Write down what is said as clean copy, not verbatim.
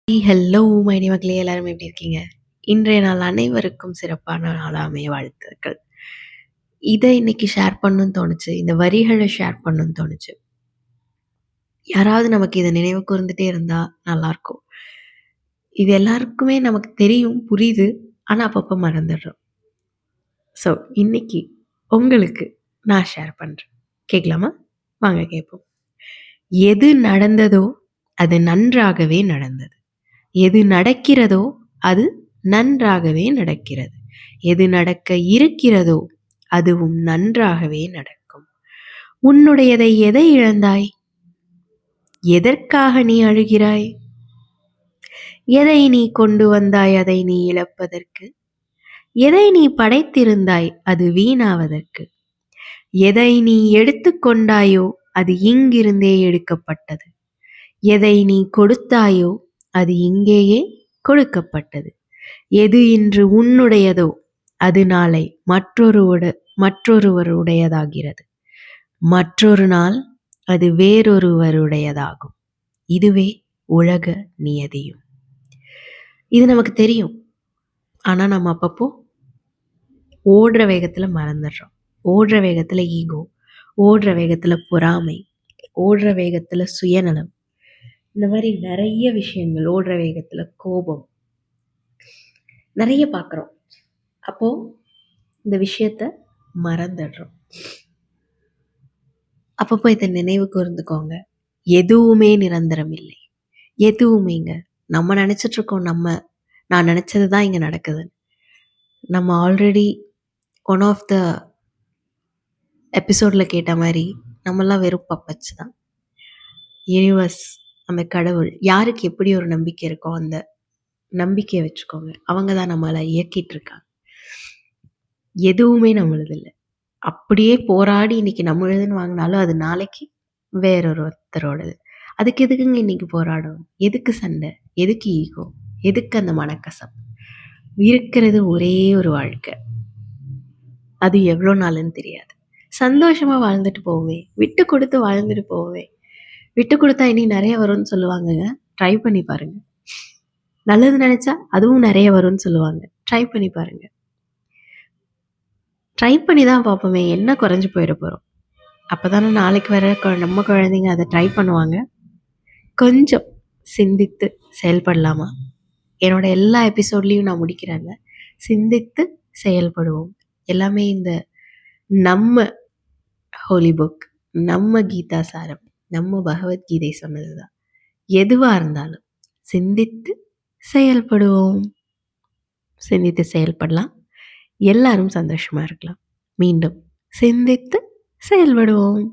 Hello மைனி மக்களே, எல்லாரும் எப்படி இருக்கீங்க? இன்றைய நாள் அனைவருக்கும் சிறப்பான நாளா அமைய வாழ்த்துக்கள். இத இன்னைக்கு ஷேர் பண்ணணும்னு தோணுச்சு. இந்த வரிகள ஷேர் பண்ணணும்னு தோணுச்சு. யாராவது நமக்கு இத நினைவு கூர்ந்துட்டே இருந்தா நல்லாயிருக்கும். இது எல்லாருக்குமே நமக்கு தெரியும், புரியுது. ஆனா அப்பப்ப மறந்துடுறோம். ஸோ இன்னைக்கு உங்களுக்கு நான் ஷேர் பண்றேன். கேட்கலாமா? வாங்க கேட்போம். எது நடந்ததோ அது நன்றாகவே நடந்தது. எது நடக்கிறதோ அது நன்றாகவே நடக்கிறது. எது நடக்க இருக்கிறதோ அதுவும் நன்றாகவே நடக்கும். உன்னுடையதை எதை இழந்தாய்? எதற்காக நீ அழுகிறாய்? எதை நீ கொண்டு வந்தாய் அதை நீ இழப்பதற்கு? எதை நீ படைத்திருந்தாய் அது வீணாவதற்கு? எதை நீ எடுத்துக்கொண்டாயோ அது இங்கிருந்தே எடுக்கப்பட்டது. எதை நீ கொடுத்தாயோ அது இங்கேயே கொடுக்கப்பட்டது. எது இன்று உன்னுடையதோ அது நாளை மற்றொருவருடையதாகிறது. மற்றொரு நாள் அது வேறொருவருடையதாகும். இதுவே உலக நியதியும். இது நமக்கு தெரியும். ஆனா நம்ம அப்பப்போ ஓடுற வேகத்துல மறந்துடுறோம். ஓடுற வேகத்துல ஈகோ, ஓடுற வேகத்துல பொறாமை, ஓடுற வேகத்துல சுயநலம், இந்த மாதிரி நிறைய விஷயங்கள், ஓடுற வேகத்துல கோபம் நிறைய பார்க்குறோம். அப்போ இந்த விஷயத்த மறந்துடுறோம். அப்பப்போ இதை நினைவு கூர்ந்துக்கோங்க. எதுவுமே நிரந்தரம் இல்லை. எதுவுமேங்க. நம்ம நினச்சிட்டு இருக்கோம் நான் நினச்சது தான் இங்கே நடக்குது. நம்ம ஆல்ரெடி ஒன் ஆஃப் த எபிசோடில் கேட்ட மாதிரி நம்மெல்லாம் வெறும் பப்பச்சு தான். யூனிவர்ஸ், அந்த கடவுள், யாருக்கு எப்படி ஒரு நம்பிக்கை இருக்கோ அந்த நம்பிக்கையை வச்சுக்கோங்க. அவங்க தான் நம்மளை இயக்கிட்டு இருக்காங்க. எதுவுமே நம்மளது இல்லை. அப்படியே போராடி இன்னைக்கு நம்மளுதுன்னு வாங்கினாலும் அது நாளைக்கு வேறொருத்தரோடது. அதுக்கு எதுக்குங்க இன்னைக்கு போராடும்? எதுக்கு சண்டை? எதுக்கு ஈகோ? எதுக்கு அந்த மனக்கசம்? இருக்கிறது ஒரே ஒரு வாழ்க்கை. அது எவ்வளோ நாளுன்னு தெரியாது. சந்தோஷமா வாழ்ந்துட்டு போவேன். விட்டு கொடுத்து வாழ்ந்துட்டு போவேன். விட்டு கொடுத்தா இனி நிறைய வரும்னு சொல்லுவாங்கங்க. ட்ரை பண்ணி பாருங்க. நல்லது நினைச்சா அதுவும் நிறைய வரும்னு சொல்லுவாங்க. ட்ரை பண்ணி பாருங்க. ட்ரை பண்ணி தான் பார்ப்போமே, என்ன குறைஞ்சி போயிட போகிறோம்? அப்போ தானே நாளைக்கு வர நம்ம குழந்தைங்க அதை ட்ரை பண்ணுவாங்க. கொஞ்சம் சிந்தித்து செயல்படலாமா? என்னோட எல்லா எபிசோட்லேயும் நான் முடிக்கிறேன்ல, சிந்தித்து செயல்படுவோம். எல்லாமே இந்த நம்ம ஹோலி புக், நம்ம கீதா சாரம், நம்ம பகவத்கீதை சொன்னது தான். எதுவாக இருந்தாலும் சிந்தித்து செயல்படுவோம். சிந்தித்து செயல்படலாம். எல்லாரும் சந்தோஷமாக இருக்கலாம். மீண்டும் சிந்தித்து செயல்படுவோம்.